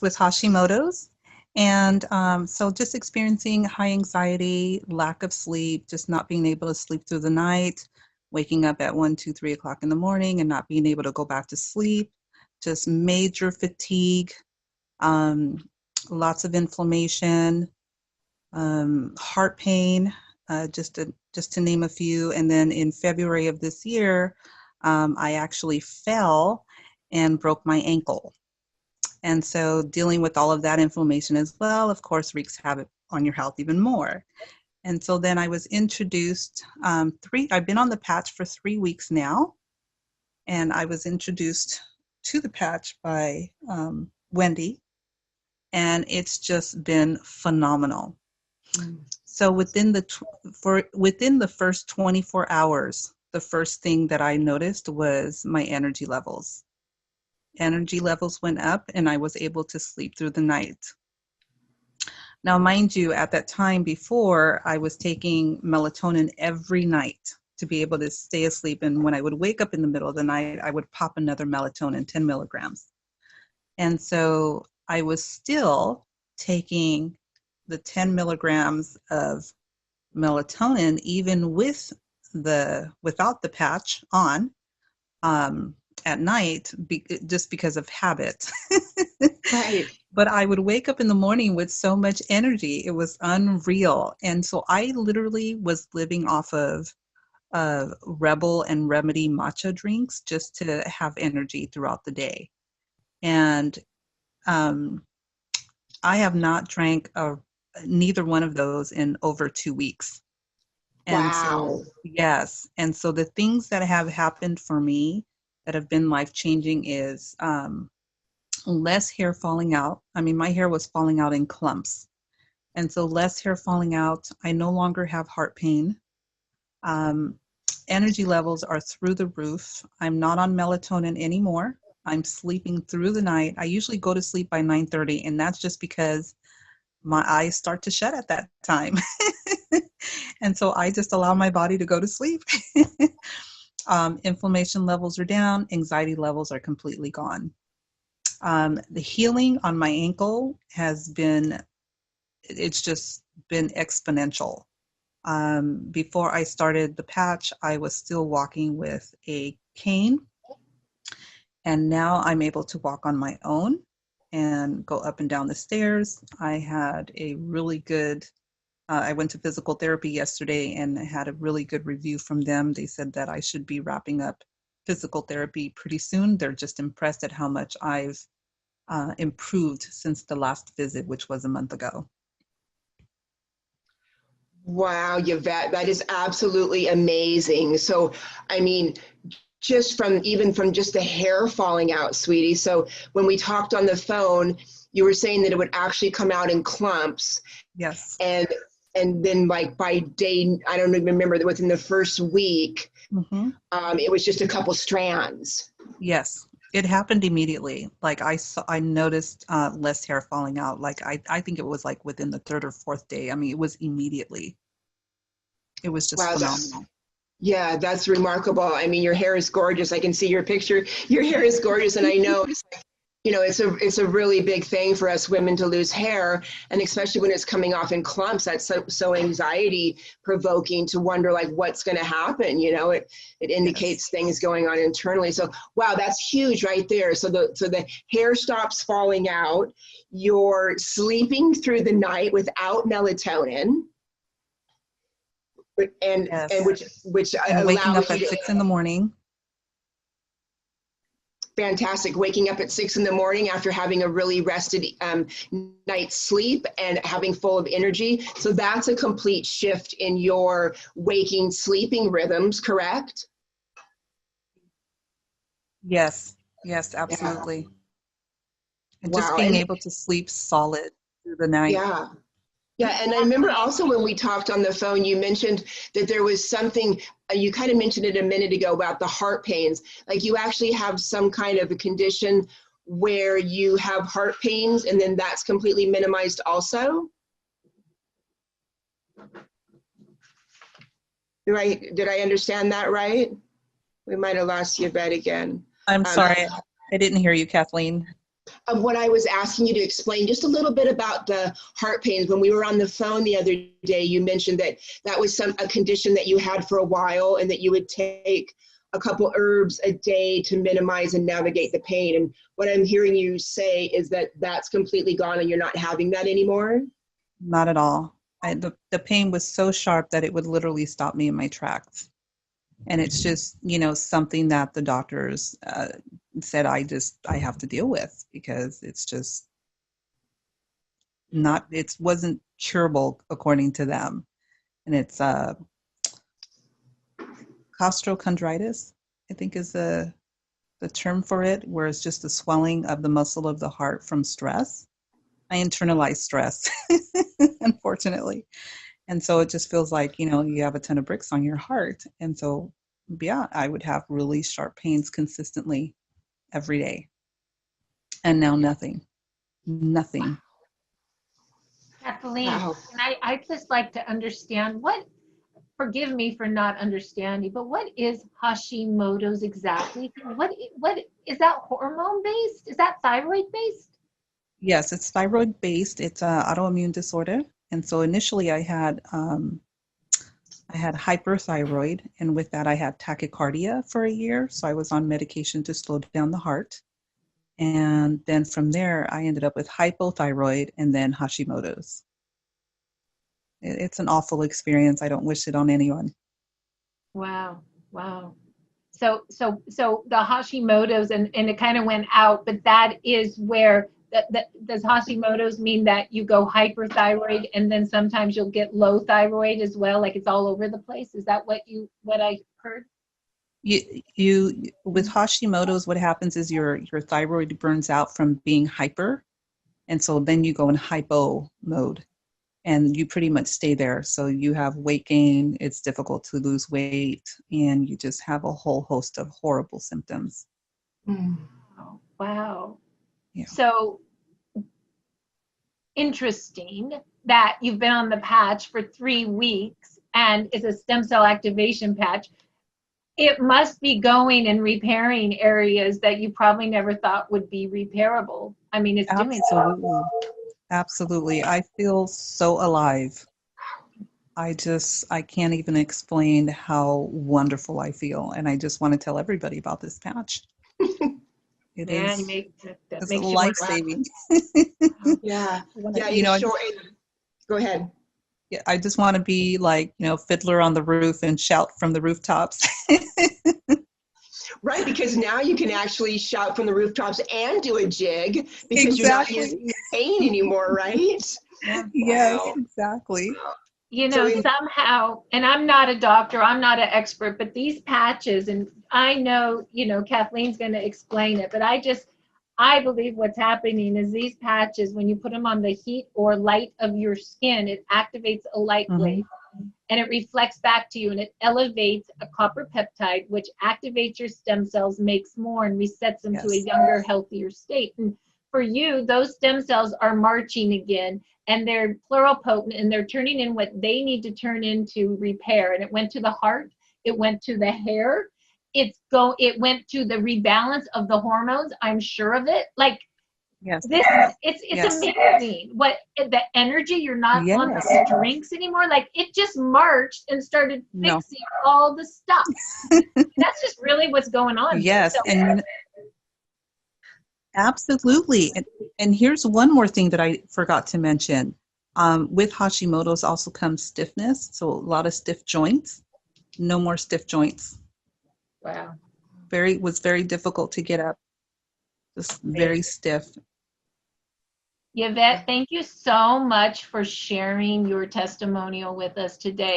with Hashimoto's. And so just experiencing high anxiety, lack of sleep, just not being able to sleep through the night, waking up at 1, 2, 3 o'clock in the morning and not being able to go back to sleep, just major fatigue, lots of inflammation, heart pain, just to name a few. And then in February of this year, I actually fell and broke my ankle. And so dealing with all of that inflammation as well, of course, wreaks havoc on your health even more. And so then I was introduced, I've been on the patch for 3 weeks now, and I was introduced to the patch by Wendy, and it's just been phenomenal. So within the first 24 hours, the first thing that I noticed was my energy levels. Energy levels went up and I was able to sleep through the night. Now, mind you, at that time before, I was taking melatonin every night to be able to stay asleep. And when I would wake up in the middle of the night, I would pop another melatonin, 10 milligrams. And so I was still taking the 10 milligrams of melatonin, even without the patch on, at night, just because of habit. Right. But I would wake up in the morning with so much energy. It was unreal. And so I literally was living off of Rebel and Remedy matcha drinks just to have energy throughout the day. And I have not drank neither one of those in over 2 weeks. And Wow. so, yes. And so the things that have happened for me that have been life-changing is less hair falling out. I mean, my hair was falling out in clumps. And so less hair falling out. I no longer have heart pain. Energy levels are through the roof. I'm not on melatonin anymore. I'm sleeping through the night. I usually go to sleep by 9:30, and that's just because my eyes start to shut at that time. And so I just allow my body to go to sleep. Inflammation levels are down. Anxiety levels are completely gone. The healing on my ankle it's just been exponential. Before I started the patch, I was still walking with a cane. And now I'm able to walk on my own and go up and down the stairs. I had a really good, I went to physical therapy yesterday and had a really good review from them. They said that I should be wrapping up physical therapy pretty soon. They're just impressed at how much I've improved since the last visit, which was a month ago. Wow, Yvette, that is absolutely amazing. So, I mean, just from just the hair falling out, sweetie. So when we talked on the phone, you were saying that it would actually come out in clumps. Yes. And then like by day, I don't even remember, that within the first week, it was just a couple strands. Yes. It happened immediately. Like I noticed less hair falling out. Like I think it was like within the 3rd or 4th day. I mean, it was immediately. It was just phenomenal. Yeah, that's remarkable. I mean, your hair is gorgeous. I can see your picture. Your hair is gorgeous, and I know it's like, it's a really big thing for us women to lose hair, and especially when it's coming off in clumps. That's so anxiety provoking to wonder like what's going to happen. It indicates things going on internally. So wow, that's huge right there. So the hair stops falling out. You're sleeping through the night without melatonin. And which and waking allows up at 6 in the morning. Fantastic. Waking up at 6 in the morning after having a really rested night's sleep and having full of energy. So that's a complete shift in your waking sleeping rhythms, correct? Yes, absolutely. Yeah. And Wow. just being able to sleep solid through the night. Yeah. Yeah, and I remember also when we talked on the phone, you mentioned that there was something, you kind of mentioned it a minute ago about the heart pains. Like you actually have some kind of a condition where you have heart pains and then that's completely minimized also? Did I understand that right? We might have lost Yvette again. I'm sorry, I didn't hear you, Kathleen. Of what I was asking you to explain just a little bit about the heart pains. When we were on the phone the other day, you mentioned that that was a condition that you had for a while and that you would take a couple herbs a day to minimize and navigate the pain. And what I'm hearing you say is that that's completely gone and you're not having that anymore? Not at all. The pain was so sharp that it would literally stop me in my tracks. And it's just, something that the doctors said I have to deal with, because it's just not, it wasn't curable according to them. And it's costochondritis, I think is the term for it, where it's just the swelling of the muscle of the heart from stress. I internalize stress, unfortunately. And so it just feels like, you have a ton of bricks on your heart. And so, yeah, I would have really sharp pains consistently every day. And now nothing. Kathleen, Wow. I just like to understand forgive me for not understanding, but what is Hashimoto's exactly? What is that, hormone based? Is that thyroid based? Yes, it's thyroid based. It's an autoimmune disorder. And so initially I had hyperthyroid, and with that I had tachycardia for a year. So I was on medication to slow down the heart. And then from there, I ended up with hypothyroid and then Hashimoto's. It's an awful experience. I don't wish it on anyone. Wow. So the Hashimoto's, and it kind of went out, but that is where does Hashimoto's mean that you go hyperthyroid and then sometimes you'll get low thyroid as well, like it's all over the place? Is that what I heard? You with Hashimoto's, what happens is your thyroid burns out from being hyper, and so then you go in hypo mode, and you pretty much stay there. So you have weight gain, it's difficult to lose weight, and you just have a whole host of horrible symptoms. Oh, wow. Yeah. So interesting that you've been on the patch for 3 weeks and it's a stem cell activation patch. It must be going and repairing areas that you probably never thought would be repairable. I mean, it's doing so. Absolutely. I feel so alive. I can't even explain how wonderful I feel. And I just want to tell everybody about this patch. It is life-saving. Yeah. Go ahead. Yeah, I just want to be like, Fiddler on the Roof and shout from the rooftops. Right, because now you can actually shout from the rooftops and do a jig because you're not using pain anymore, right? Yes, exactly. Somehow, and I'm not a doctor, I'm not an expert, but these patches, and I know, Kathleen's going to explain it, but I believe what's happening is these patches, when you put them on the heat or light of your skin, it activates a light wave. And it reflects back to you, and it elevates a copper peptide, which activates your stem cells, makes more, and resets them to a younger, healthier state. And for you, those stem cells are marching again, and they're pluripotent, and they're turning in what they need to turn into repair. And it went to the heart, it went to the hair, it went to the rebalance of the hormones. I'm sure of it. Like, it's amazing what the energy. You're not on the drinks anymore. Like, it just marched and started fixing all the stuff. That's just really what's going on. Yes, and absolutely. And here's one more thing that I forgot to mention. With Hashimoto's also comes stiffness, so a lot of stiff joints. No more stiff joints. Wow. Was very difficult to get up. Just very stiff. Yvette, thank you so much for sharing your testimonial with us today.